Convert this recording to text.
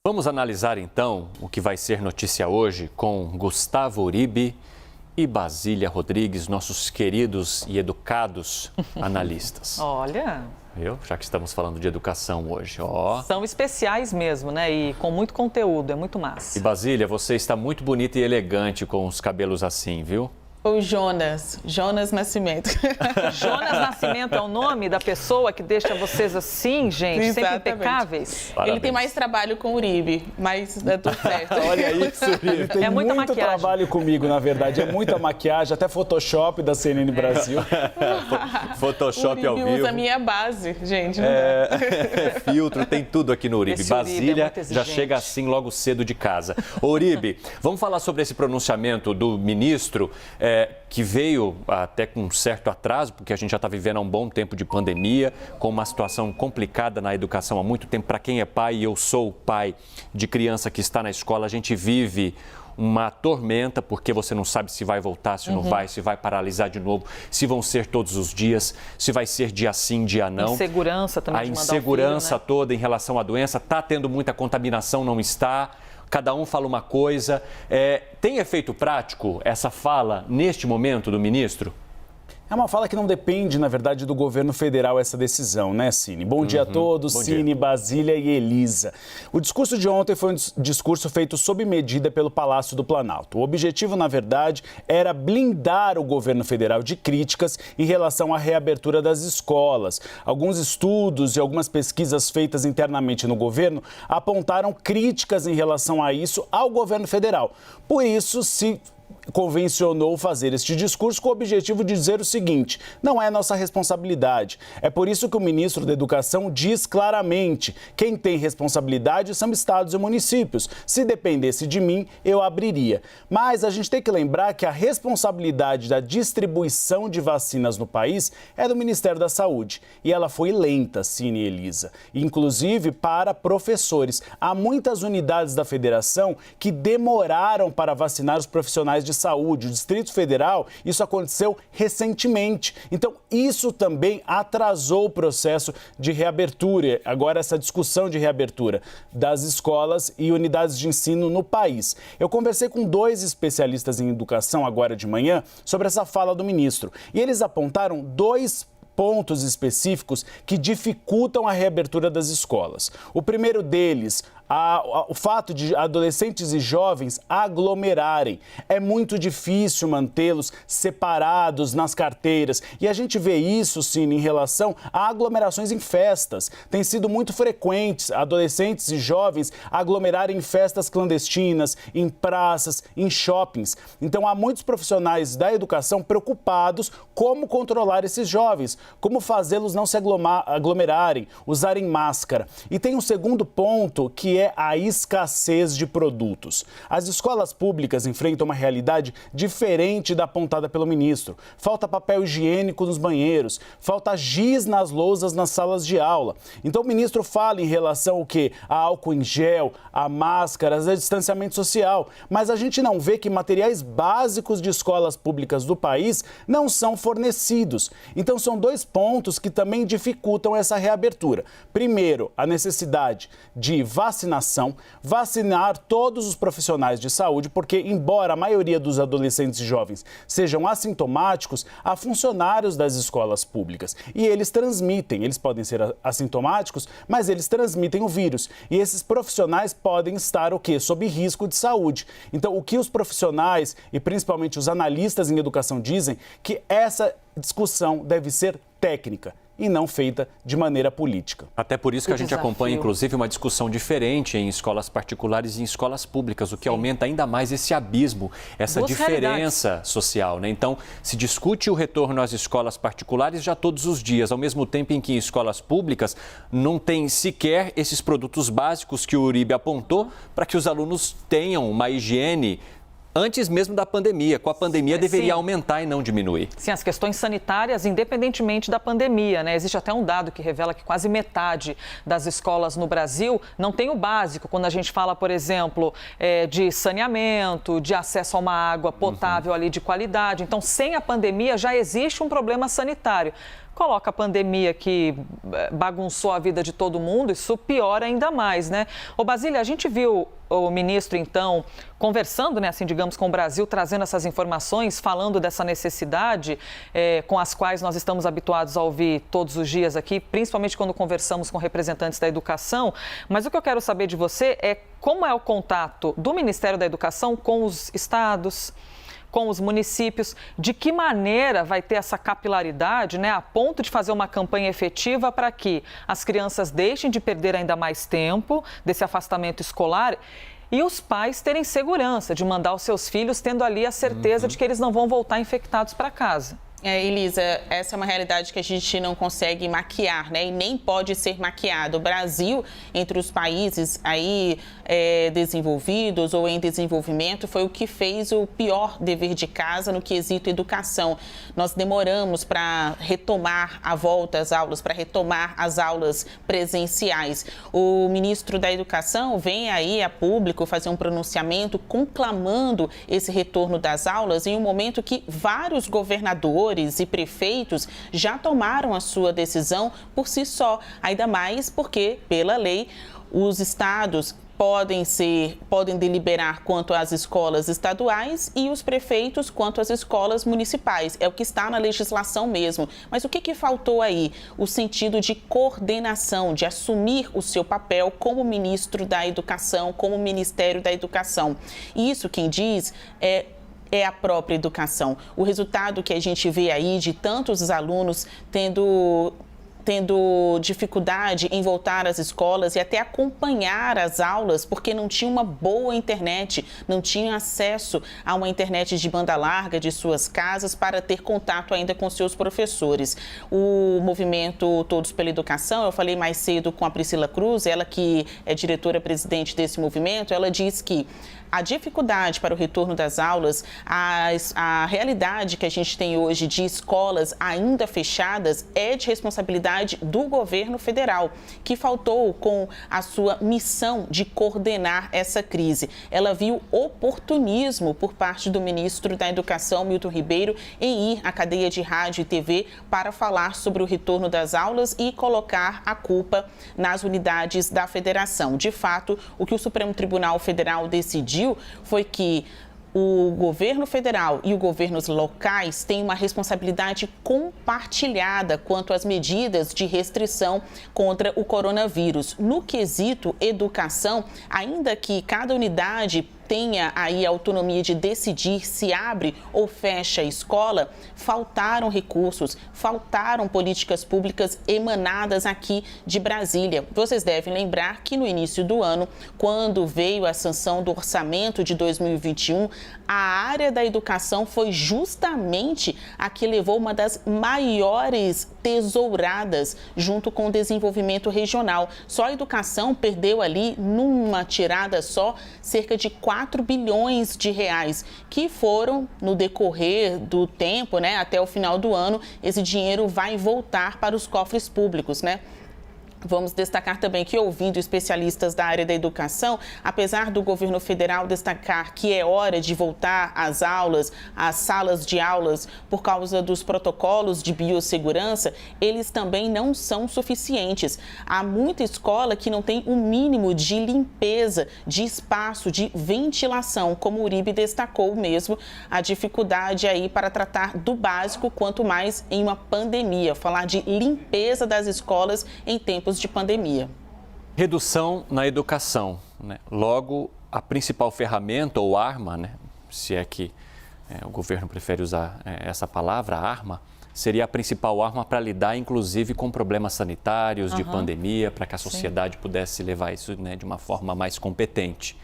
Vamos analisar então o que vai ser notícia hoje com Gustavo Uribe e Basília Rodrigues, nossos queridos e educados analistas. Olha, Viu? Já que estamos falando de educação hoje, ó. são especiais mesmo, né? E com muito conteúdo, é muito massa. E Basília, você está muito bonita e elegante com os cabelos assim, viu? O Jonas Nascimento. Jonas Nascimento é o nome da pessoa que deixa vocês assim, gente, sempre Exatamente. impecáveis? Parabéns. Ele tem mais trabalho com o Uribe, mas dá tudo certo. Olha isso, Uribe. Tem É muita muito maquiagem. trabalho comigo, na verdade. É muita maquiagem, até Photoshop da CNN Brasil. Photoshop ao Uribe vivo. usa a minha base, gente. Não dá. Filtro, tem tudo aqui no Uribe. Esse Uribe é Basília muito já exigente. chega assim logo cedo de casa. Ô, Uribe, vamos falar sobre esse pronunciamento do ministro, que veio até com um certo atraso, porque a gente já está vivendo há um bom tempo de pandemia, com uma situação complicada na educação há muito tempo. Para quem é pai, e eu sou pai de criança que está na escola, a gente vive uma tormenta, porque você não sabe se vai voltar, se não vai, se vai paralisar de novo, se vão ser todos os dias, se vai ser dia sim, dia não. Insegurança também A de mandar insegurança o filho, né? toda em relação à doença, está tendo muita contaminação, não está? Cada um fala uma coisa. Tem efeito prático essa fala neste momento do ministro? É uma fala que não depende, na verdade, do governo federal essa decisão, né, Cine? Bom dia a todos, Bom Cine, dia. Basília e Elisa. O discurso de ontem foi um discurso feito sob medida pelo Palácio do Planalto. O objetivo, na verdade, era blindar o governo federal de críticas em relação à reabertura das escolas. Alguns estudos e algumas pesquisas feitas internamente no governo apontaram críticas em relação a isso ao governo federal. Por isso, se convencionou fazer este discurso com o objetivo de dizer o seguinte: não é nossa responsabilidade. É por isso que o ministro da Educação diz claramente: quem tem responsabilidade são estados e municípios. Se dependesse de mim, eu abriria. Mas a gente tem que lembrar que a responsabilidade da distribuição de vacinas no país é do Ministério da Saúde. E ela foi lenta, Cine e Elisa, inclusive para professores. Há muitas unidades da federação que demoraram para vacinar os profissionais de saúde. O Distrito Federal, isso aconteceu recentemente. Então, isso também atrasou o processo de reabertura, agora essa discussão de reabertura das escolas e unidades de ensino no país. Eu conversei com 2 especialistas em educação agora de manhã sobre essa fala do ministro. E eles apontaram 2 pontos específicos que dificultam a reabertura das escolas. O primeiro deles, o fato de adolescentes e jovens aglomerarem. É muito difícil mantê-los separados nas carteiras. E a gente vê isso, Cine, em relação a aglomerações em festas. Tem sido muito frequente adolescentes e jovens aglomerarem em festas clandestinas, em praças, em shoppings. Então, há muitos profissionais da educação preocupados como controlar esses jovens, como fazê-los não se aglomerarem, usarem máscara. E tem um segundo ponto, que é a escassez de produtos. As escolas públicas enfrentam uma realidade diferente da apontada pelo ministro. Falta papel higiênico nos banheiros, falta giz nas lousas nas salas de aula. Então o ministro fala em relação ao quê? A álcool em gel, a máscaras, a distanciamento social. Mas a gente não vê que materiais básicos de escolas públicas do país não são fornecidos. Então são 2 pontos que também dificultam essa reabertura. Primeiro, a necessidade de vacinar todos os profissionais de saúde, porque embora a maioria dos adolescentes e jovens sejam assintomáticos, há funcionários das escolas públicas e eles transmitem, eles podem ser assintomáticos, mas eles transmitem o vírus e esses profissionais podem estar o quê? Sob risco de saúde. Então, o que os profissionais e principalmente os analistas em educação dizem que essa discussão deve ser técnica e não feita de maneira política. Até por isso que a gente desafio. acompanha, inclusive, uma discussão diferente em escolas particulares e em escolas públicas, o que aumenta ainda mais esse abismo, essa 2 diferença social, né? Então, se discute o retorno às escolas particulares já todos os dias, ao mesmo tempo em que em escolas públicas não tem sequer esses produtos básicos que o Uribe apontou para que os alunos tenham uma higiene antes mesmo da pandemia. Com a pandemia deveria aumentar e não diminuir. Sim, as questões sanitárias, independentemente da pandemia, né? Existe até um dado que revela que quase metade das escolas no Brasil não tem o básico. Quando a gente fala, por exemplo, de saneamento, de acesso a uma água potável ali de qualidade. Então, sem a pandemia já existe um problema sanitário. coloca a pandemia que bagunçou a vida de todo mundo, isso piora ainda mais, né? Ô Basília, a gente viu o ministro, então, conversando, né, assim, digamos, com o Brasil, trazendo essas informações, falando dessa necessidade com as quais nós estamos habituados a ouvir todos os dias aqui, principalmente quando conversamos com representantes da educação. Mas o que eu quero saber de você é como é o contato do Ministério da Educação com os estados, com os municípios, de que maneira vai ter essa capilaridade, né, a ponto de fazer uma campanha efetiva para que as crianças deixem de perder ainda mais tempo desse afastamento escolar e os pais terem segurança de mandar os seus filhos tendo ali a certeza de que eles não vão voltar infectados para casa. Elisa, essa é uma realidade que a gente não consegue maquiar, né? E nem pode ser maquiado. O Brasil, entre os países aí desenvolvidos ou em desenvolvimento, foi o que fez o pior dever de casa no quesito educação. Nós demoramos para retomar a volta às aulas, para retomar as aulas presenciais. O ministro da Educação vem aí a público fazer um pronunciamento conclamando esse retorno das aulas em um momento que vários governadores e prefeitos já tomaram a sua decisão por si só, ainda mais porque, pela lei, os estados podem deliberar quanto às escolas estaduais e os prefeitos quanto às escolas municipais. É o que está na legislação mesmo. Mas o que faltou aí? O sentido de coordenação, de assumir o seu papel como ministro da Educação, como Ministério da Educação. E isso quem diz é a própria educação. O resultado que a gente vê aí de tantos alunos tendo dificuldade em voltar às escolas e até acompanhar as aulas porque não tinha uma boa internet, não tinha acesso a uma internet de banda larga de suas casas para ter contato ainda com seus professores. O movimento Todos pela Educação, eu falei mais cedo com a Priscila Cruz, ela que é diretora-presidente desse movimento, ela diz que a dificuldade para o retorno das aulas, a realidade que a gente tem hoje de escolas ainda fechadas é de responsabilidade do governo federal, que faltou com a sua missão de coordenar essa crise. Ela viu oportunismo por parte do ministro da Educação, Milton Ribeiro, em ir à cadeia de rádio e TV para falar sobre o retorno das aulas e colocar a culpa nas unidades da federação. De fato, o que o Supremo Tribunal Federal decidiu foi que o governo federal e os governos locais têm uma responsabilidade compartilhada quanto às medidas de restrição contra o coronavírus. No quesito educação, ainda que cada unidade tenha aí a autonomia de decidir se abre ou fecha a escola, faltaram recursos, faltaram políticas públicas emanadas aqui de Brasília. Vocês devem lembrar que no início do ano, quando veio a sanção do orçamento de 2021, a área da educação foi justamente a que levou uma das maiores tesouradas junto com o desenvolvimento regional. Só a educação perdeu ali, numa tirada só, cerca de 4 bilhões de reais, que foram, no decorrer do tempo, né, até o final do ano, esse dinheiro vai voltar para os cofres públicos, né? Vamos destacar também que, ouvindo especialistas da área da educação, apesar do governo federal destacar que é hora de voltar às aulas, às salas de aulas, por causa dos protocolos de biossegurança, eles também não são suficientes. Há muita escola que não tem o mínimo de limpeza, de espaço, de ventilação, como o Uribe destacou mesmo, a dificuldade aí para tratar do básico, quanto mais em uma pandemia, falar de limpeza das escolas em tempos de pandemia. Redução na educação, né? Logo, a principal ferramenta ou arma, né? Se é que o governo prefere usar essa palavra, arma, seria a principal arma para lidar, inclusive, com problemas sanitários, de pandemia, para que a sociedade pudesse levar isso, né, de uma forma mais competente.